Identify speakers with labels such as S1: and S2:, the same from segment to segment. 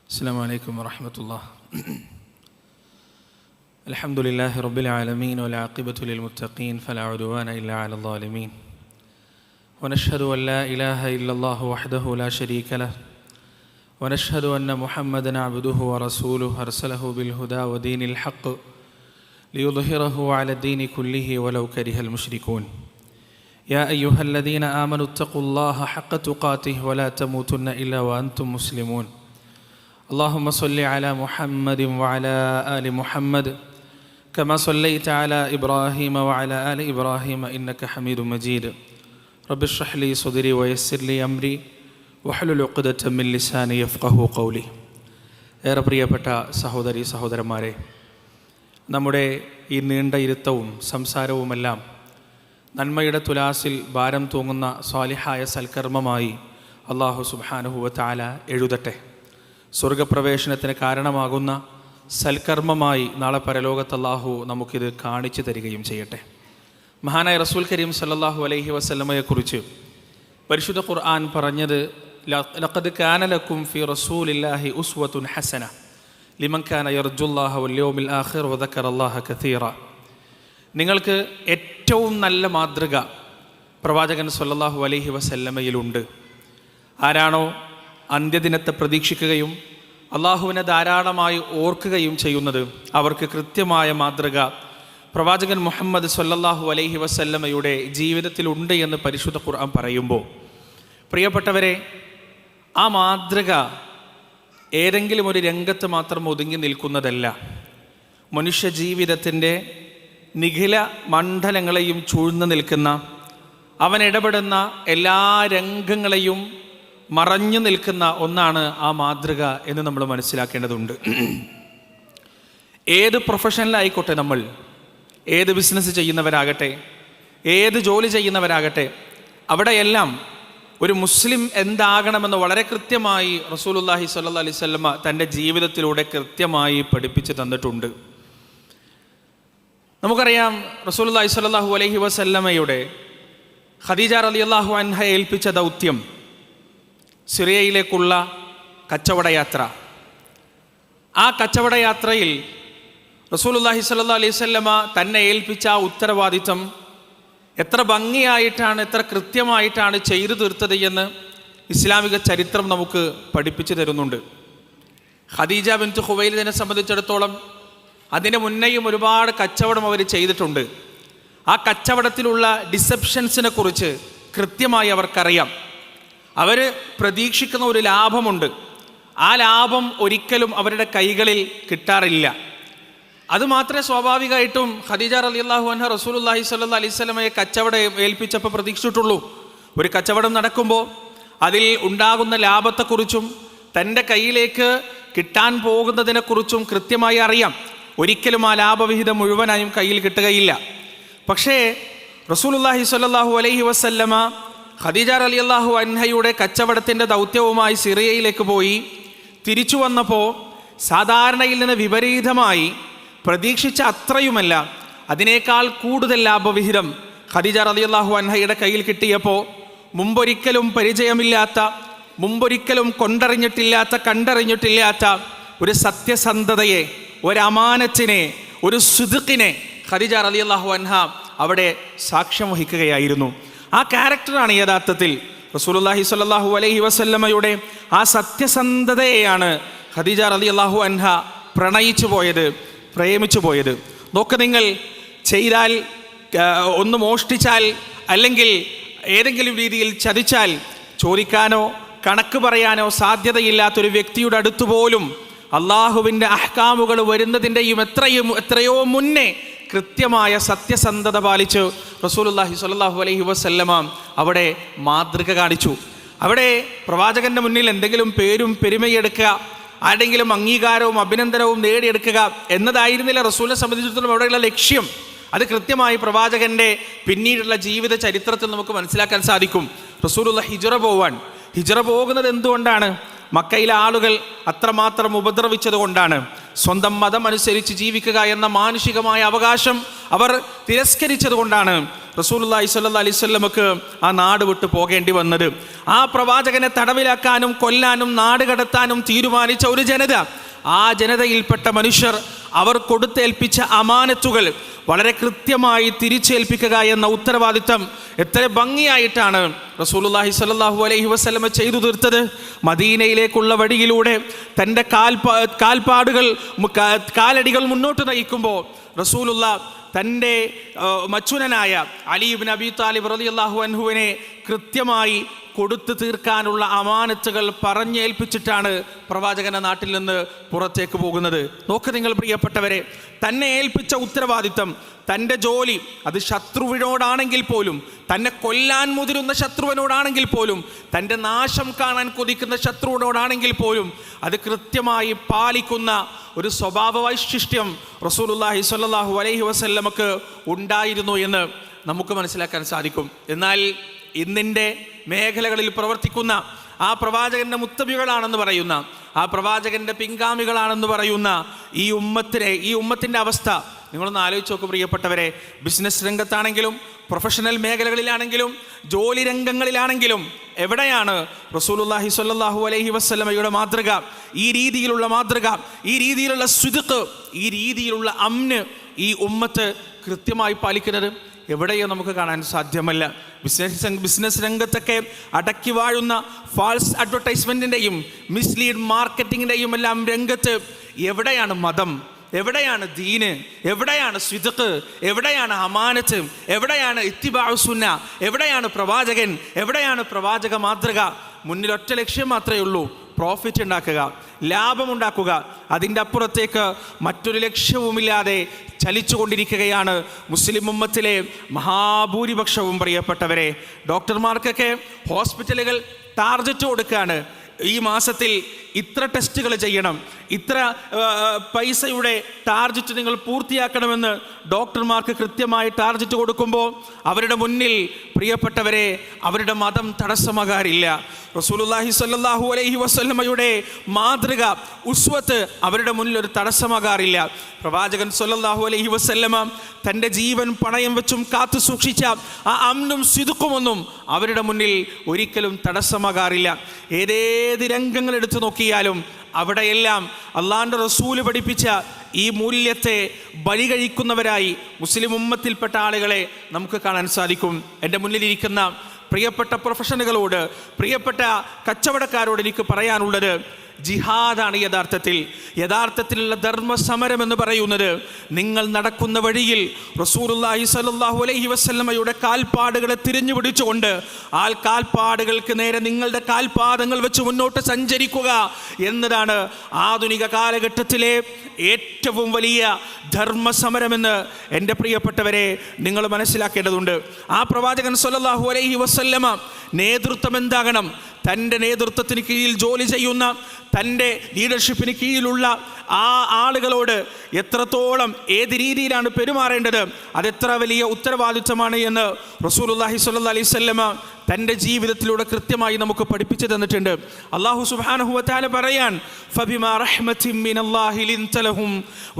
S1: السلام عليكم ورحمة الله. الحمد لله رب العالمين والعاقبة للمتقين فلا عدوان إلا على الظالمين. ونشهد أن لا إله إلا الله وحده لا شريك له. ونشهد أن محمدًا عبده ورسوله أرسله بالهدى ودين الحق ليظهره على الدين كله ولو كره المشركون. يا أيها الذين آمنوا اتقوا الله حق تقاته ولا تموتن إلا وأنتم مسلمون. اللهم صل على محمد وعلى آل محمد كما صليت على إبراهيم وعلى آل إبراهيم إنك حميد مجيد. رب اشرح لي صدري ويسر لي أمري വഹ്ലുൽ ഉഖ്ദത മിൻ ലിസാനി യഫ്ഖഹു ഖൗലി. ഏറെ പ്രിയപ്പെട്ട സഹോദരി സഹോദരന്മാരെ, നമ്മുടെ ഈ നീണ്ട ഇരുത്തവും സംസാരവുമെല്ലാം നന്മയുടെ തുലാസിൽ ഭാരം തൂങ്ങുന്ന സ്വാലിഹായ സൽക്കർമ്മമായി അല്ലാഹു സുബ്ഹാനഹു വ തആല എഴുതട്ടെ. സ്വർഗപ്രവേശനത്തിന് കാരണമാകുന്ന സൽക്കർമ്മമായി നാളെ പരലോകത്ത് അല്ലാഹു നമുക്കിത് കാണിച്ചു തരികയും ചെയ്യട്ടെ. മഹാനായ റസൂൽ കരീം സല്ലല്ലാഹു അലൈഹി വസല്ലമയെക്കുറിച്ച് പരിശുദ്ധ ഖുർആൻ പറഞ്ഞത്, ലഖദ് കാന ലക്കും ഫീ റസൂലില്ലാഹി ഉസ്വത്തുൻ ഹസന ലിമൻ കാന യർജുല്ലാഹ വൽ യൗമിൽ ആഖിർ വദക്കറല്ലാഹ കസീറ. നിങ്ങൾക്ക് ഏറ്റവും നല്ല മാതൃക പ്രവാചകൻ സല്ലല്ലാഹു അലൈഹി വസല്ലമയിലുണ്ട്. ആരാണോ അന്ത്യദിനത്തെ പ്രതീക്ഷിക്കുകയും അള്ളാഹുവിനെ ധാരാളമായി ഓർക്കുകയും ചെയ്യുന്നത്, അവർക്ക് കൃത്യമായ മാതൃക പ്രവാചകൻ മുഹമ്മദ് സല്ലല്ലാഹു അലൈഹി വസല്ലമയുടെ ജീവിതത്തിലുണ്ട് എന്ന് പരിശുദ്ധ ഖുർആൻ പറയുമ്പോൾ, പ്രിയപ്പെട്ടവരെ, ആ മാതൃക ഏതെങ്കിലും ഒരു രംഗത്ത് മാത്രം ഒതുങ്ങി നിൽക്കുന്നതല്ല. മനുഷ്യ ജീവിതത്തിൻ്റെ നിഖില മണ്ഡലങ്ങളെയും ചൂഴ്ന്നു നിൽക്കുന്ന, അവൻ ഇടപെടുന്ന എല്ലാ രംഗങ്ങളെയും മറഞ്ഞു നിൽക്കുന്ന ഒന്നാണ് ആ മാതൃക എന്ന് നമ്മൾ മനസ്സിലാക്കേണ്ടതുണ്ട്. ഏത് പ്രൊഫഷനിലായിക്കോട്ടെ, നമ്മൾ ഏത് ബിസിനസ് ചെയ്യുന്നവരാകട്ടെ, ഏത് ജോലി ചെയ്യുന്നവരാകട്ടെ, അവിടെയെല്ലാം ഒരു മുസ്ലിം എന്താകണമെന്ന് വളരെ കൃത്യമായി റസൂലുള്ളാഹി സ്വല്ലല്ലാഹി അലൈഹി വസല്ലമ തൻ്റെ ജീവിതത്തിലൂടെ കൃത്യമായി പഠിപ്പിച്ച് തന്നിട്ടുണ്ട്. നമുക്കറിയാം, റസൂലുള്ളാഹി സ്വല്ലല്ലാഹു അലൈഹി വസല്ലമയുടെ ഖദീജ റളിയല്ലാഹു അൻഹ ഏൽപ്പിച്ച ദൗത്യം സിറിയയിലേക്കുള്ള കച്ചവടയാത്ര. ആ കച്ചവടയാത്രയിൽ റസൂലുള്ളാഹി സ്വല്ലല്ലാഹു അലൈഹി വസല്ലമ തന്നെ ഏൽപ്പിച്ച ആ ഉത്തരവാദിത്തം എത്ര ഭംഗിയായിട്ടാണ്, എത്ര കൃത്യമായിട്ടാണ് ചെയ്തു തീർത്തത് എന്ന് ഇസ്ലാമിക ചരിത്രം നമുക്ക് പഠിപ്പിച്ചു തരുന്നുണ്ട്. ഖദീജ ബിൻത് ഖുവൈലിദിനെ സംബന്ധിച്ചിടത്തോളം അതിന് മുന്നേയും ഒരുപാട് കച്ചവടം അവർ ചെയ്തിട്ടുണ്ട്. ആ കച്ചവടത്തിലുള്ള ഡിസെപ്ഷൻസിനെ കുറിച്ച് കൃത്യമായി അവർക്കറിയാം. അവർ പ്രതീക്ഷിക്കുന്ന ഒരു ലാഭമുണ്ട്. ആ ലാഭം ഒരിക്കലും അവരുടെ കൈകളിൽ കിട്ടാറില്ല. അതുമാത്രമേ സ്വാഭാവികമായിട്ടും ഖദീജ റളിയല്ലാഹു അൻഹ റസൂലുള്ളാഹി സ്വല്ലല്ലാഹി അലൈഹി വസല്ലമയെ കച്ചവടം ഏൽപ്പിച്ചപ്പോൾ പ്രതീക്ഷിച്ചിട്ടുള്ളൂ. ഒരു കച്ചവടം നടക്കുമ്പോൾ അതിൽ ഉണ്ടാകുന്ന ലാഭത്തെക്കുറിച്ചും തൻ്റെ കയ്യിലേക്ക് കിട്ടാൻ പോകുന്നതിനെക്കുറിച്ചും കൃത്യമായി അറിയാം. ഒരിക്കലും ആ ലാഭവിഹിതം മുഴുവനായും കയ്യിൽ കിട്ടുകയില്ല. പക്ഷേ റസൂലുള്ളാഹി സ്വല്ലല്ലാഹു അലൈഹി വസല്ലമ ഖദീജ റളിയല്ലാഹു അൻഹയുടെ കച്ചവടത്തിൻ്റെ ദൗത്യവുമായി സിറിയയിലേക്ക് പോയി തിരിച്ചു വന്നപ്പോൾ സാധാരണയിൽ നിന്ന് വിപരീതമായി പ്രതീക്ഷിച്ച അത്രയുമല്ല, അതിനേക്കാൾ കൂടുതൽ ലാഭവിഹിതം ഖദീജ റളിയല്ലാഹു അൻഹയുടെ കയ്യിൽ കിട്ടിയപ്പോൾ മുമ്പൊരിക്കലും പരിചയമില്ലാത്ത, മുമ്പൊരിക്കലും കണ്ടറിഞ്ഞിട്ടില്ലാത്ത ഒരു സത്യസന്ധതയെ, ഒരു അമാനത്തിനെ, ഒരു സിദ്ഖിനെ ഖദീജ റളിയല്ലാഹു അൻഹ അവിടെ സാക്ഷ്യം വഹിക്കുകയായിരുന്നു. ആ ക്യാരക്ടറാണ് യഥാർത്ഥത്തിൽ റസൂലുള്ളാഹി സ്വല്ലല്ലാഹു അലൈഹി വസല്ലമയുടെ ആ സത്യസന്ധതയെയാണ് ഖദീജ റളിയല്ലാഹു അൻഹ പ്രണയിച്ചു പോയത്, പ്രേമിച്ചു പോയത്. നോക്ക്, നിങ്ങൾ ചെയ്താൽ, ഒന്ന് മോഷ്ടിച്ചാൽ, അല്ലെങ്കിൽ ഏതെങ്കിലും രീതിയിൽ ചതിച്ചാൽ ചോദിക്കാനോ കണക്ക് പറയാനോ സാധ്യതയില്ലാത്തൊരു വ്യക്തിയുടെ അടുത്ത് പോലും അള്ളാഹുവിൻ്റെ അഹ്കാമുകൾ വരുന്നതിൻ്റെയും എത്രയോ മുന്നേ കൃത്യമായ സത്യസന്ധത പാലിച്ച് റസൂലുള്ളാഹി സ്വല്ലല്ലാഹു അലൈഹി വസല്ലമ അവിടെ മാതൃക കാണിച്ചു. അവിടെ പ്രവാചകൻ്റെ മുന്നിൽ എന്തെങ്കിലും പേരും പെരുമയെടുക്കുക, ആരുടെങ്കിലും അംഗീകാരവും അഭിനന്ദനവും നേടിയെടുക്കുക എന്നതായിരുന്നില്ല റസൂലിനെ സംബന്ധിച്ചിടത്തോളം അവിടെയുള്ള ലക്ഷ്യം. അത് കൃത്യമായി പ്രവാചകൻ്റെ പിന്നീടുള്ള ജീവിത ചരിത്രത്തിൽ നമുക്ക് മനസ്സിലാക്കാൻ സാധിക്കും. റസൂലുള്ള ഹിജ്റ പോകുന്നത് എന്തുകൊണ്ടാണ്? മക്കയിലെ ആളുകൾ അത്രമാത്രം ഉപദ്രവിച്ചത് കൊണ്ടാണ്. സ്വന്തം മതം അനുസരിച്ച് ജീവിക്കുക എന്ന മാനുഷികമായ അവകാശം അവർ തിരസ്കരിച്ചത് കൊണ്ടാണ് റസൂലുള്ളാഹി സ്വല്ലല്ലാഹി അലൈഹി വസല്ലമക്ക് ആ നാട് വിട്ടു പോകേണ്ടി വന്നത്. ആ പ്രവാചകനെ തടവിലാക്കാനും കൊല്ലാനും നാട് കടത്താനും തീരുമാനിച്ച ഒരു ജനത, ആ ജനതയിൽപ്പെട്ട മനുഷ്യർ അവർ കൊടുത്തേൽപ്പിച്ച അമാനത്തുകൾ വളരെ കൃത്യമായി തിരിച്ചേൽപ്പിക്കുക എന്ന ഉത്തരവാദിത്തം എത്ര ഭംഗിയായിട്ടാണ് റസൂലുള്ളാഹി സ്വല്ലല്ലാഹു അലൈഹി വസല്ലമ ചെയ്തു തീർത്തത്. മദീനയിലേക്കുള്ള വഴിയിലൂടെ തൻ്റെ കാലടികൾ മുന്നോട്ട് നയിക്കുമ്പോൾ റസൂലുള്ള തൻ്റെ മച്ചുനനായ അലി ഇബ്നു അബീ താലിബ് റളിയല്ലാഹു അൻഹുവിനെ കൃത്യമായി കൊടുത്തു തീർക്കാനുള്ള അമാനത്തുകൾ പറഞ്ഞേൽപ്പിച്ചിട്ടാണ് പ്രവാചകന്റെ നാട്ടിൽ നിന്ന് പുറത്തേക്ക് പോകുന്നത്. നോക്ക് നിങ്ങൾ പ്രിയപ്പെട്ടവരെ, തന്നെ ഏൽപ്പിച്ച ഉത്തരവാദിത്തം, തൻ്റെ ജോലി, അത് ശത്രുവിനോടാണെങ്കിൽ പോലും, തന്നെ കൊല്ലാൻ മുതിരുന്ന ശത്രുവിനോടാണെങ്കിൽ പോലും, തൻ്റെ നാശം കാണാൻ കൊതിക്കുന്ന ശത്രുവിനോടാണെങ്കിൽ പോലും അത് കൃത്യമായി പാലിക്കുന്ന ഒരു സ്വഭാവ വൈശിഷ്ട്യം റസൂലുള്ളാഹി സ്വല്ലല്ലാഹു അലൈഹി വസല്ലമക്ക് ഉണ്ടായിരുന്നു എന്ന് നമുക്ക് മനസ്സിലാക്കാൻ സാധിക്കും. എന്നാൽ ഇന്നിൻ്റെ മേഖലകളിൽ പ്രവർത്തിക്കുന്ന ആ പ്രവാചകന്റെ മുത്തബികളാണെന്ന് പറയുന്ന, ആ പ്രവാചകന്റെ പിൻഗാമികളാണെന്ന് പറയുന്ന ഈ ഉമ്മത്തിൻ്റെ അവസ്ഥ നിങ്ങളൊന്ന് ആലോചിച്ച് നോക്ക് പ്രിയപ്പെട്ടവരെ. ബിസിനസ് രംഗത്താണെങ്കിലും പ്രൊഫഷണൽ മേഖലകളിലാണെങ്കിലും ജോലി രംഗങ്ങളിലാണെങ്കിലും എവിടെയാണ് റസൂലുള്ളാഹി സ്വല്ലല്ലാഹു അലൈഹി വസല്ലമയുടെ മാതൃക, ഈ രീതിയിലുള്ള മാതൃക, ഈ രീതിയിലുള്ള സിദ്ഖ്, ഈ രീതിയിലുള്ള അംന് ഈ ഉമ്മത്ത് കൃത്യമായി പാലിക്കുന്നത്? എവിടെയോ നമുക്ക് കാണാൻ സാധ്യമല്ല. ബിസിനസ് രംഗത്തൊക്കെ അടക്കി വാഴുന്ന ഫാൾസ് അഡ്വർടൈസ്മെൻറ്റിൻ്റെയും മിസ്ലീഡ് മാർക്കറ്റിങ്ങിൻ്റെയും എല്ലാം രംഗത്ത് എവിടെയാണ് മതം, എവിടെയാണ് ദീന്, എവിടെയാണ് സിദ്ഖ്, എവിടെയാണ് അമാനത്ത്, എവിടെയാണ് ഇത്തിബാഉ സുന്ന, എവിടെയാണ് പ്രവാചകൻ, എവിടെയാണ് പ്രവാചക മാതൃക? മുന്നിൽ ഒറ്റ ലക്ഷ്യം മാത്രമേ ഉള്ളൂ, പ്രോഫിറ്റ് ഉണ്ടാക്കുക, ലാഭമുണ്ടാക്കുക. അതിൻ്റെ അപ്പുറത്തേക്ക് മറ്റൊരു ലക്ഷ്യവുമില്ലാതെ ചലിച്ചുകൊണ്ടിരിക്കുകയാണ് മുസ്ലിം ഉമ്മത്തിലെ മഹാഭൂരിപക്ഷവും. പ്രിയപ്പെട്ടവരെ, ഡോക്ടർമാർക്കൊക്കെ ഹോസ്പിറ്റലുകൾ ടാർജറ്റ് കൊടുക്കുകയാണ്. ഈ മാസത്തിൽ ഇത്ര ടെസ്റ്റുകൾ ചെയ്യണം, ഇത്ര പൈസയുടെ ടാർജറ്റ് നിങ്ങൾ പൂർത്തിയാക്കണമെന്ന് ഡോക്ടർമാർക്ക് കൃത്യമായി ടാർജറ്റ് കൊടുക്കുമ്പോൾ അവരുടെ മുന്നിൽ പ്രിയപ്പെട്ടവരെ അവരുടെ മതം തടസ്സമാകാറില്ല. റസൂലുള്ളാഹി സ്വല്ലല്ലാഹു അലൈഹി വസല്ലമയുടെ മാതൃക, ഉസ്വത്ത് അവരുടെ മുന്നിൽ ഒരു തടസ്സമാകാറില്ല. പ്രവാചകൻ സ്വല്ലല്ലാഹു അലൈഹി വസല്ലമ തൻ്റെ ജീവൻ പണയം വെച്ചും കാത്തു സൂക്ഷിച്ച ആ അംനും സിദ്ഖുമൊന്നും അവരുടെ മുന്നിൽ ഒരിക്കലും തടസ്സമാകാറില്ല. ഏതേത് രംഗങ്ങൾ എടുത്തു നോക്കിയാലും അവിടെയെല്ലാം അള്ളാഹുവിൻ്റെ റസൂല് പഠിപ്പിച്ച ഈ മൂല്യത്തെ ബലികഴിക്കുന്നവരായി മുസ്ലിം ഉമ്മത്തിൽപ്പെട്ട ആളുകളെ നമുക്ക് കാണാൻ സാധിക്കും. എൻ്റെ മുന്നിലിരിക്കുന്ന പ്രിയപ്പെട്ട പ്രൊഫഷണലുകളോട്, പ്രിയപ്പെട്ട കച്ചവടക്കാരോട് എനിക്ക് പറയാനുള്ളത്, ജിഹാദാണ് യഥാർത്ഥത്തിലുള്ള ധർമ്മസമരം എന്ന് പറയുന്നത്. നിങ്ങൾ നടക്കുന്ന വഴിയിൽ റസൂലുള്ളാഹി സ്വല്ലല്ലാഹു അലൈഹി വസല്ലമയുടെ കാൽപ്പാടുകളെ തിരിഞ്ഞു പിടിച്ചുകൊണ്ട് ആ കാൽപ്പാടുകൾക്ക് നേരെ നിങ്ങളുടെ കാൽപാദങ്ങൾ വെച്ച് മുന്നോട്ട് സഞ്ചരിക്കുക എന്നതാണ് ആധുനിക കാലഘട്ടത്തിലെ ഏറ്റവും വലിയ ധർമ്മസമരമെന്ന് എൻ്റെ പ്രിയപ്പെട്ടവരെ നിങ്ങൾ മനസ്സിലാക്കേണ്ടതുണ്ട്. ആ പ്രവാചകൻ സ്വല്ലല്ലാഹു അലൈഹി വസല്ലമ നേതൃത്വം എന്താകണം? തൻ്റെ നേതൃത്വത്തിന് കീഴിൽ ജോലി ചെയ്യുന്ന, തൻ്റെ ലീഡർഷിപ്പിന് കീഴിലുള്ള ആ ആളുകളോട് എത്രത്തോളം ഏത് രീതിയിലാണ് പെരുമാറേണ്ടത്, അതെത്ര വലിയ ഉത്തരവാദിത്വമാണ് എന്ന് റസൂലുള്ളാഹി സ്വല്ലല്ലാഹി അലൈഹി വസല്ലമ തൻ്റെ ജീവിതത്തിലൂടെ കൃത്യമായി നമുക്ക് പഠിപ്പിച്ചു തന്നിട്ടുണ്ട്. അല്ലാഹു സുബ്ഹാനഹു വ തആല പറയാൻ, ഫബിമാ റഹ്മത്തിൻ മിനല്ലാഹി ലിൻത ലഹും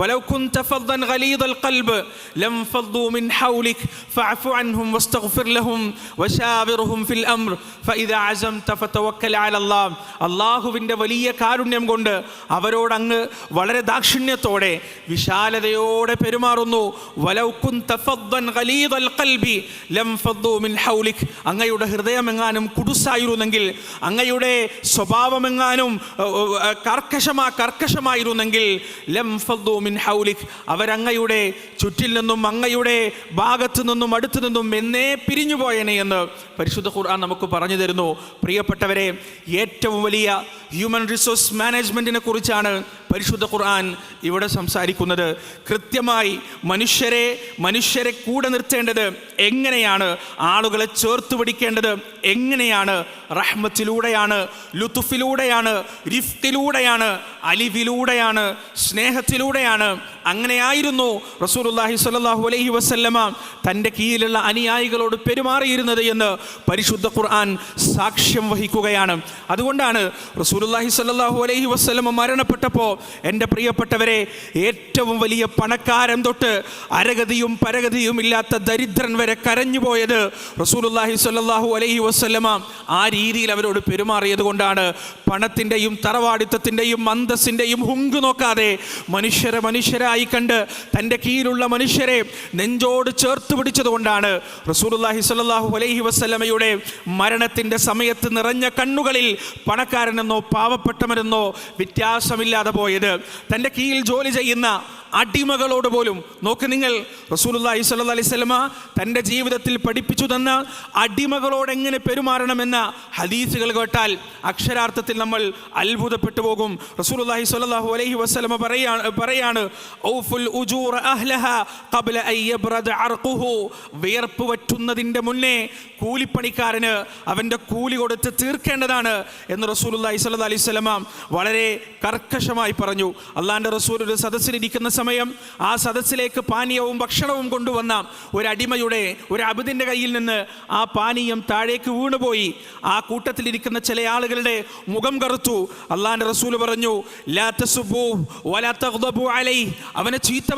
S1: വലൗ കുൻത ഫദ്ദൻ ഗലീദൽ ഖൽബ് ലം ഫദ്ദു മിൻ ഹൗലിക് ഫഅഫു അൻഹും വസ്തഗ്ഫിർ ലഹും വശാവിർഹും ഫിൽ അംർ ഫഇദാ അസംത ഫതവക്കൽ അലല്ലാഹ്. അല്ലാഹുവിൻ്റെ വലിയ കാരുണ്യം കൊണ്ട് അവരോട് അങ്ങ് വളരെ ദാക്ഷിണ്യത്തോടെ വിശാലതയോടെ പെരുമാറുന്നു. വലൗ കുൻത ഫദ്ദൻ ഗലീദൽ ഖൽബി ലം ഫദ്ദു മിൻ ഹൗലിക്. അങ്ങയുടെ ഹൃദയമെങ്ങാനും കുടുസായിരുന്നെങ്കിൽ, അങ്ങയുടെ സ്വഭാവമെങ്ങാനും കർക്കശമായിരുന്നെങ്കിൽ ലം ഫദ്ദു മിൻ ഹൗലിക്, അവരങ്ങയുടെ ചുറ്റിൽ നിന്നും അങ്ങയുടെ ഭാഗത്തു നിന്നും അടുത്തു നിന്നും എന്നേ പിരിഞ്ഞു പോയേനെ എന്ന് പരിശുദ്ധ ഖുർആൻ നമുക്ക് പറഞ്ഞു തരുന്നു. പ്രിയപ്പെട്ടവരെ, ഏറ്റവും വലിയ ഹ്യൂമൻ റിസോഴ്സ് മാനേജ്മെൻറ്റിനെ കുറിച്ചാണ് പരിശുദ്ധ ഖുർആൻ ഇവിടെ സംസാരിക്കുന്നത്. കൃത്യമായി മനുഷ്യരെ കൂടെ നിർത്തേണ്ടത് എങ്ങനെയാണ്, ആളുകളെ ചേർത്ത് പിടിക്കേണ്ടത് എങ്ങനെയാണ്, റഹ്മത്തിലൂടെയാണ്, ലുതുഫിലൂടെയാണ്, റിഫ്ഖിലൂടെയാണ്, അലിവിലൂടെയാണ്, സ്നേഹത്തിലൂടെയാണ്. അങ്ങനെയായിരുന്നു റസൂലുള്ളാഹി സ്വല്ലല്ലാഹു അലൈഹി വസല്ലമ തൻ്റെ കീഴിലുള്ള അനുയായികളോട് പെരുമാറിയിരുന്നത് എന്ന് പരിശുദ്ധ ഖുർആൻ സാക്ഷ്യം വഹിക്കുകയാണ്. അതുകൊണ്ടാണ് റസൂലുള്ളാഹി സ്വല്ലല്ലാഹു അലൈഹി വസല്ലമ മരണപ്പെട്ടപ്പോൾ എൻ്റെ പ്രിയപ്പെട്ടവരെ, ഏറ്റവും വലിയ പണക്കാരൻ തൊട്ട് അരഗതിയും പരഗതിയും ഇല്ലാത്ത ദരിദ്രൻ വരെ കരഞ്ഞുപോയത് റസൂലുള്ളാഹി സ്വല്ലല്ലാഹു അലൈഹി വസല്ലമ ആ രീതിയിൽ അവരോട് പെരുമാറിയത് കൊണ്ടാണ്. പണത്തിൻ്റെയും തറവാടിത്തത്തിൻ്റെയും അന്തസ്സിൻ്റെയും ഹുങ്ക് നോക്കാതെ മനുഷ്യരായി കണ്ട് തൻ്റെ കീഴിലുള്ള മനുഷ്യരെ നെഞ്ചോട് ചേർത്ത് പിടിച്ചത് കൊണ്ടാണ് റസൂലുള്ളാഹി സ്വല്ലല്ലാഹു അലൈഹി വസല്ലമയുടെ മരണത്തിൻ്റെ സമയത്ത് നിറഞ്ഞ കണ്ണുകളിൽ പണക്കാരനെന്നോ പാവപ്പെട്ടവനെന്നോ വ്യത്യാസമില്ലാതെ പോയത്. തൻ്റെ കീഴിൽ ജോലി ചെയ്യുന്ന അടിമകളോട് പോലും നോക്ക് നിങ്ങൾ, റസൂലുള്ളാഹി സ്വല്ലല്ലാഹു അലൈഹി വസല്ലമ തൻ്റെ ജീവിതത്തിൽ പഠിപ്പിച്ചു തന്ന അടിമകളോട് എങ്ങനെ പെരുമാറണമെന്ന ഹദീസുകൾ കേട്ടാൽ അക്ഷരാർത്ഥത്തിൽ നമ്മൾ അത്ഭുതപ്പെട്ടു പോകും. റസൂലുള്ളാഹി സ്വല്ലല്ലാഹു അലൈഹി വസല്ലമ പറയാണ് ഔഫുൽ ഉജൂറ അഹ്ലഹാ ഖബ്ല അൻ യബ്റദ അർഖുഹു, വിയർപ്പ് വറ്റുന്നതിൻ്റെ മുന്നേ കൂലിപ്പണിക്കാരന് അവൻ്റെ കൂലി കൊടുത്ത് തീർക്കേണ്ടതാണ് എന്ന് റസൂലുള്ളാഹി സ്വല്ലല്ലാഹു അലൈഹി വസല്ലമ വളരെ കർക്കശമായി പറഞ്ഞു. അള്ളാഹുവിൻ്റെ റസൂൽ ഒരു സദസ്സിലിരിക്കുന്ന സമയം ആ സദസ്സിലേക്ക് പാനീയവും ഭക്ഷണവും കൊണ്ടുവന്ന ഒരു അടിമയുടെ, ഒരു അബദിൻ്റെ കയ്യിൽ നിന്ന് ആ പാനീയം താഴേക്ക് വീണുപോയി. ആ കൂട്ടത്തിലിരിക്കുന്ന ചില ആളുകളുടെ മുഖം കറുത്തു. അള്ളാഹുവിൻ്റെ റസൂൽ പറഞ്ഞു, ലാ തസുബൂ വലാ തഗ്ദബൂ അലൈഹി, അവനെ ചീത്ത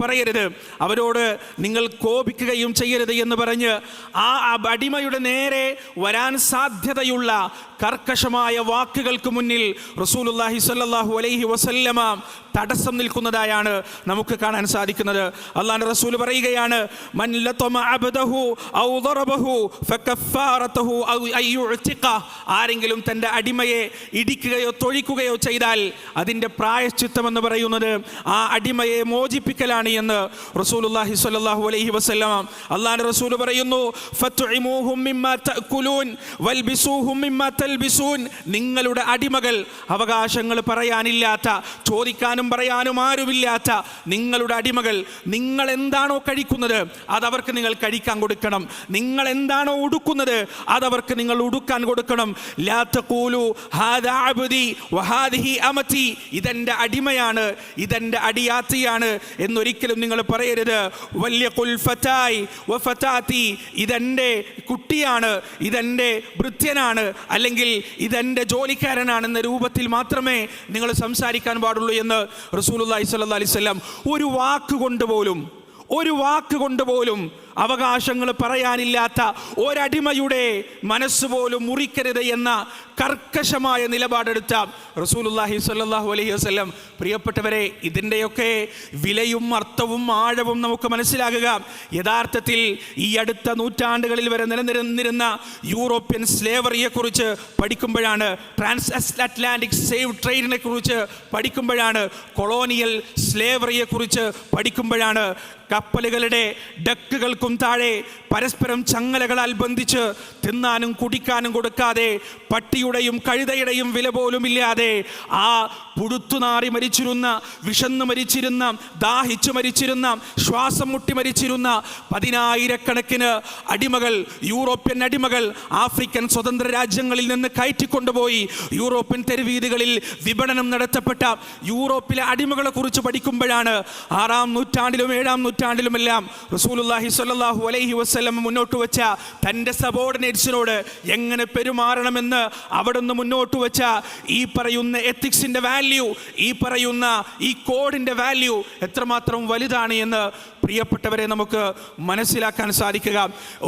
S1: പറയരുത്, അവരോട് നിങ്ങൾ കോപിക്കുകയും ചെയ്യരുത് എന്ന് പറഞ്ഞ് ആ അടിമയുടെ നേരെ വരാൻ സാധ്യതയുള്ള കർക്കശമായ വാക്കുകൾക്ക് മുന്നിൽ റസൂലുള്ളാഹി സ്വല്ലല്ലാഹു അലൈഹി വസല്ലമ തടസ്സം നിൽക്കുന്നതായാണ് നമുക്ക് കാണാൻ സാധിക്കുന്നത്. അല്ലാഹുവിൻ്റെ റസൂൽ പറയുകയാണ്, മൻ ലതമ അബ്ദഹു ഔ ദറബഹു ഫകഫാറതുഹു ഔ അയ്യുഅതിഖ, ആരെങ്കിലും തൻ്റെ അടിമയെ ഇടിക്കുകയോ തൊഴിക്കുകയോ ചെയ്താൽ അതിൻ്റെ പ്രായശ്ചിത്തം എന്ന് പറയുന്നത് ആ അടിമയെ മോചിപ്പിക്കലാണ് എന്ന് റസൂലുള്ളാഹി സ്വല്ലല്ലാഹു അലൈഹി വസല്ലമ അല്ലാഹുവിൻ്റെ റസൂൽ പറയുന്നു, ഫത്ഉഇമൂഹും മിമ്മാ തഅകുലൂൻ വൽബിസൂഹും മിമ്മാ തൽബിസൂൻ, നിങ്ങളുടെ അടിമകൾ അവകാശങ്ങൾ പറയാനില്ലാത്ത, ചോദിക്കാനും പറയാനും ആരുമില്ലാത്ത നിങ്ങളുടെ അടിമകൾ, നിങ്ങൾ എന്താണോ കഴിക്കുന്നത് അതവർക്ക് നിങ്ങൾ കഴിക്കാൻ കൊടുക്കണം, നിങ്ങൾ എന്താണോ ഉടുക്കുന്നത് അതവർക്ക് നിങ്ങൾ ഉടുക്കാൻ കൊടുക്കണം. ലാ തഖൂലു ഹാദാ അബ്ദി വഹാദിഹി അമതി, ഇതെൻ്റെ അടിമയാണ്, ഇതെൻ്റെ അടിയാത്തിയാണ് എന്നൊരിക്കലും നിങ്ങൾ പറയരുത്. വല്യഖുൽ ഫതായി വഫതാതി, ഇതെൻ്റെ കുട്ടിയാണ്, ഇതെൻ്റെ ഭൃത്യനാണ്, അല്ലെങ്കിൽ ഇതെൻ്റെ ജോലിക്കാരനാണെന്ന രൂപത്തിൽ മാത്രമേ നിങ്ങൾ സംസാരിക്കാൻ പാടുള്ളൂ എന്ന് റസൂലുള്ളാഹി സ്വല്ലല്ലാഹു അലൈഹി വസല്ലം ഒരു വാക്ക് കൊണ്ട് പോലും അവകാശങ്ങൾ പറയാനില്ലാത്ത ഒരടിമയുടെ മനസ്സുപോലും മുറിക്കരുത് എന്ന കർക്കശമായ നിലപാടെടുത്ത റസൂലുള്ളാഹി സ്വല്ലല്ലാഹു അലൈഹി വസല്ലം. പ്രിയപ്പെട്ടവരെ, ഇതിൻ്റെയൊക്കെ വിലയും അർത്ഥവും ആഴവും നമുക്ക് മനസ്സിലാകുക യഥാർത്ഥത്തിൽ ഈ അടുത്ത നൂറ്റാണ്ടുകളിൽ വരെ നിലനിന്നിരുന്ന യൂറോപ്യൻ സ്ലേവറിയെക്കുറിച്ച് പഠിക്കുമ്പോഴാണ്, ട്രാൻസ് അറ്റ്ലാന്റിക് സേവ് ട്രേഡിനെ കുറിച്ച് പഠിക്കുമ്പോഴാണ്, കൊളോണിയൽ സ്ലേവറിയെക്കുറിച്ച് പഠിക്കുമ്പോഴാണ്. കപ്പലുകളുടെ ഡക്കുകൾക്കും താഴെ പരസ്പരം ചങ്ങലകളാൽ ബന്ധിച്ച് തിന്നാനും കുടിക്കാനും കൊടുക്കാതെ, പട്ടിയുടെയും കഴുതയുടെയും വില പോലും ഇല്ലാതെ ആ പുഴുത്തുനാറി മരിച്ചിരുന്ന, വിശന്നു മരിച്ചിരുന്ന, ദാഹിച്ചു മരിച്ചിരുന്ന, ശ്വാസം മുട്ടി മരിച്ചിരുന്ന പതിനായിരക്കണക്കിന് അടിമകൾ, യൂറോപ്യൻ അടിമകൾ ആഫ്രിക്കൻ സ്വതന്ത്ര രാജ്യങ്ങളിൽ നിന്ന് കയറ്റിക്കൊണ്ടുപോയി യൂറോപ്യൻ തെരുവീതികളിൽ വിപണനം നടത്തപ്പെട്ട യൂറോപ്പിലെ അടിമകളെ കുറിച്ച് പഠിക്കുമ്പോഴാണ് 6-ാം നൂറ്റാണ്ടിലും 7-ാം നൂറ്റാണ്ടിലുമെല്ലാം റസൂലുള്ളാഹി സ്വല്ലല്ലാഹു അലൈഹി വസല്ലം മുന്നോട്ട് വെച്ച തൻ്റെ സബോർഡിനേറ്റ്സിനോട് എങ്ങനെ പെരുമാറണമെന്ന് അവിടുന്ന് മുന്നോട്ട് വെച്ച ഈ പറയുന്ന എത്തിക്സിൻ്റെ വാല്യൂ, ഈ പറയുന്ന ഈ കോഡിൻ്റെ വാല്യൂ എത്രമാത്രം വലുതാണ് എന്ന് പ്രിയപ്പെട്ടവരെ നമുക്ക് മനസ്സിലാക്കാൻ സാധിക്കുക.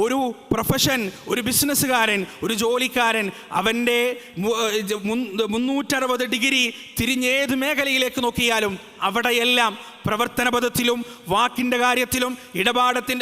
S1: ഒരു പ്രൊഫഷൻ, ഒരു ബിസിനസ്സുകാരൻ, ഒരു ജോലിക്കാരൻ അവൻ്റെ 360 ഡിഗ്രി തിരിഞ്ഞേത് മേഖലയിലേക്ക് നോക്കിയാലും അവിടെയെല്ലാം പ്രവർത്തന പദത്തിലും വാക്കിൻ്റെ കാര്യത്തിലും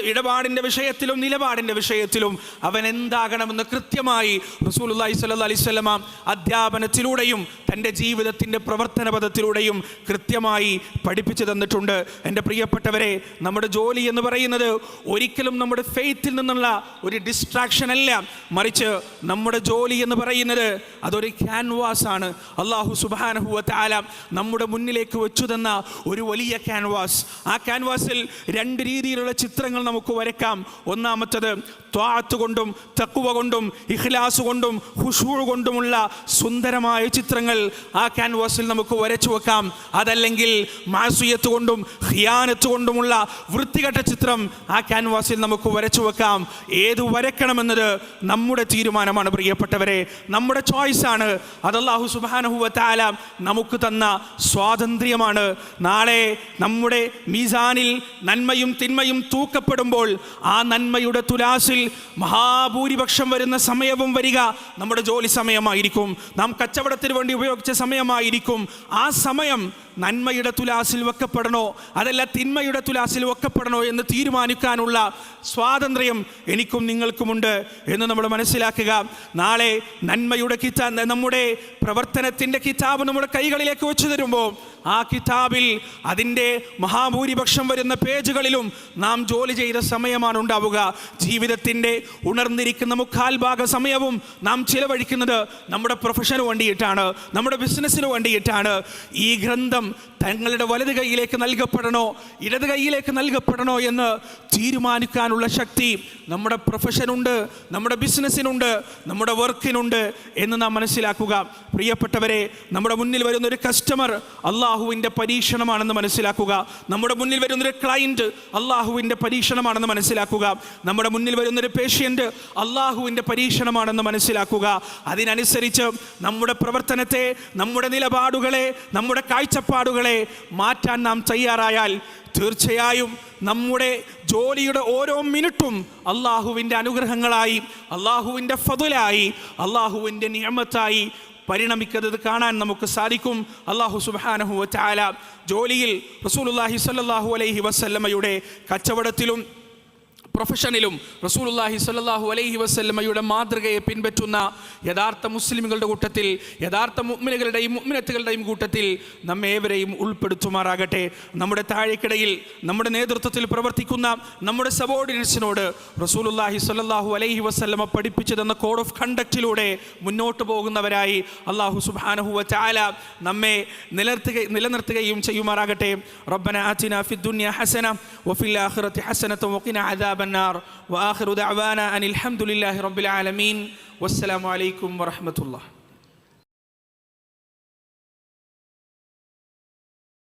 S1: ഇടപാടിൻ്റെ വിഷയത്തിലും നിലപാടിൻ്റെ വിഷയത്തിലും അവൻ എന്താകണമെന്ന് കൃത്യമായി റസൂലുള്ളാഹി സ്വല്ലല്ലാഹു അലൈഹി വസല്ലം അധ്യാപനത്തിലൂടെയും തൻ്റെ ജീവിതത്തിൻ്റെ പ്രവർത്തന പദത്തിലൂടെയും കൃത്യമായി പഠിപ്പിച്ചു തന്നിട്ടുണ്ട്. എൻ്റെ പ്രിയപ്പെട്ടവരെ, നമ്മുടെ ജോലി എന്ന് പറയുന്നത് ഒരിക്കലും നമ്മുടെ ഫെയ്ത്തിൽ നിന്നുള്ള ഒരു ഡിസ്ട്രാക്ഷൻ അല്ല, മറിച്ച് നമ്മുടെ ജോലി എന്ന് പറയുന്നത് അതൊരു ക്യാൻവാസ് ആണ്. അല്ലാഹു സുബ്ഹാനഹു വ തആല നമ്മുടെ മുന്നിലേക്ക് വെച്ചു തന്ന ഒരു വലിയ
S2: ക്യാൻവാസ്. ആ ക്യാൻവാസിൽ 2 രീതിയിലുള്ള ചിത്രങ്ങൾ നമുക്ക് വരയ്ക്കാം. ഒന്നാമത്തത് ത്വാഅത്ത് കൊണ്ടും തഖ്വ കൊണ്ടും ഇഖ്ലാസ് കൊണ്ടും ഖുശൂ കൊണ്ടുമുള്ള സുന്ദരമായ ചിത്രങ്ങൾ ആ ക്യാൻവാസിൽ നമുക്ക് വരച്ചു വെക്കാം. അതല്ലെങ്കിൽ മാസിയത്ത് കൊണ്ടും ഖിയാനത്ത് കൊണ്ടുമുള്ള വൃത്തികെട്ട ചിത്രം ആ ക്യാൻവാസിൽ നമുക്ക് വരച്ചു വെക്കാം. ഏത് വരയ്ക്കണമെന്നത് നമ്മുടെ തീരുമാനമാണ് പ്രിയപ്പെട്ടവരെ, നമ്മുടെ ചോയ്സാണ്. അത് അല്ലാഹു സുബ്ഹാനഹു വ തആല നമുക്ക് തന്ന സ്വാതന്ത്ര്യമാണ്. നാളെ നമ്മുടെ മീസാനിൽ നന്മയും തിന്മയും തൂക്കപ്പെടുമ്പോൾ ആ നന്മയുടെ തുലാസിൽ മഹാഭൂരിപക്ഷം വരുന്ന സമയവും വരിക നമ്മുടെ ജോലി സമയമായിരിക്കും, നാം കച്ചവടത്തിന് വേണ്ടി ഉപയോഗിച്ച സമയമായിരിക്കും. ആ സമയം നന്മയുടെ തുലാസിൽ വെക്കപ്പെടണോ അതല്ല തിന്മയുടെ തുലാസിൽ വെക്കപ്പെടണോ എന്ന് തീരുമാനിക്കാനുള്ള സ്വാതന്ത്ര്യം എനിക്കും നിങ്ങൾക്കുമുണ്ട് എന്ന് നമ്മൾ മനസ്സിലാക്കുക. നാളെ നന്മയുടെ കിതാബ്, നമ്മുടെ പ്രവർത്തനത്തിൻ്റെ കിതാബ് നമ്മുടെ കൈകളിലേക്ക് വെച്ച് തരുമ്പോൾ ആ കിതാബിൽ അതിൻ്റെ മഹാഭൂരിപക്ഷം വരുന്ന പേജുകളിലും നാം ജോലി ചെയ്ത സമയമാണ് ഉണ്ടാവുക. ജീവിതത്തിൻ്റെ ഉണർന്നിരിക്കുന്ന 3/4 സമയവും നാം ചിലവഴിക്കുന്നത് നമ്മുടെ പ്രൊഫഷന് വേണ്ടിയിട്ടാണ്, നമ്മുടെ ബിസിനസ്സിന് വേണ്ടിയിട്ടാണ്. ഈ ഗ്രന്ഥം തങ്ങളുടെ വലത് കൈയിലേക്ക് നൽകപ്പെടണോ ഇടത് കൈയിലേക്ക് നൽകപ്പെടണോ എന്ന് തീരുമാനിക്കാനുള്ള ശക്തി നമ്മുടെ പ്രൊഫഷനുണ്ട്, നമ്മുടെ ബിസിനസ്സിനുണ്ട്, നമ്മുടെ വർക്കിനുണ്ട് എന്ന് നാം മനസ്സിലാക്കുക. പ്രിയപ്പെട്ടവരെ, നമ്മുടെ മുന്നിൽ വരുന്നൊരു കസ്റ്റമർ അള്ളാഹുവിൻ്റെ പരീക്ഷണമാണെന്ന് മനസ്സിലാക്കുക. നമ്മുടെ മുന്നിൽ വരുന്നൊരു ക്ലയൻറ്റ് അള്ളാഹുവിൻ്റെ പരീക്ഷണമാണെന്ന് മനസ്സിലാക്കുക. നമ്മുടെ മുന്നിൽ വരുന്നൊരു പേഷ്യൻ്റ് അള്ളാഹുവിൻ്റെ പരീക്ഷണമാണെന്ന് മനസ്സിലാക്കുക. അതിനനുസരിച്ച് നമ്മുടെ പ്രവർത്തനത്തെ, നമ്മുടെ നിലപാടുകളെ, നമ്മുടെ കാഴ്ചപ്പാടുകളെ മാറ്റാൻ നാം തയ്യാറായാൽ തീർച്ചയായും നമ്മുടെ ജോലിയുടെ ഓരോ മിനിറ്റും അള്ളാഹുവിൻ്റെ അനുഗ്രഹങ്ങളായി, അള്ളാഹുവിൻ്റെ ഫضലായി, അള്ളാഹുവിൻ്റെ നിഅമത്തായി പരിണമിക്കുന്നത് കാണാൻ നമുക്ക് സാധിക്കും. അല്ലാഹു സുബ്ഹാനഹു വ തആല ജോലിയിൽ റസൂലുള്ളാഹി സ്വല്ലല്ലാഹു അലൈഹി വസല്ലമയുടെ കച്ചവടത്തിലും പ്രൊഫഷനിലും റസൂലുള്ളാഹി സ്വല്ലല്ലാഹു അലൈഹി വസല്ലമയുടെ മാതൃകയെ പിൻപറ്റുന്ന യഥാർത്ഥ മുസ്ലിമുകളുടെ കൂട്ടത്തിൽ, യഥാർത്ഥ മുഅ്മിനുകളുടെയും മുഅ്മിനത്തുകളുടെയും കൂട്ടത്തിൽ നമ്മെ ഏവരെയും ഉൾപ്പെടുത്തുമാറാകട്ടെ. നമ്മുടെ താഴേക്കിടയിൽ നമ്മുടെ നേതൃത്വത്തിൽ പ്രവർത്തിക്കുന്ന നമ്മുടെ സബോർഡിനേറ്റ്സിനോട് റസൂലുള്ളാഹി സ്വല്ലല്ലാഹു അലൈഹി വസല്ലമ പഠിപ്പിച്ചു തന്ന കോഡ് ഓഫ് കണ്ടക്റ്റിലൂടെ മുന്നോട്ട് പോകുന്നവരായി അല്ലാഹു സുബ്ഹാനഹു വ തആല നമ്മെ നിലനിർത്തുകയും ചെയ്യുമാറാകട്ടെ. റബ്ബന ആതിനാ ഫിദ് ദുനിയ ഹസന വഫിൽ ആഖിറതി ഹസനത വഖിനാ അദാബ النار وآخر دعوانا أن الحمد لله رب العالمين والسلام عليكم ورحمة الله.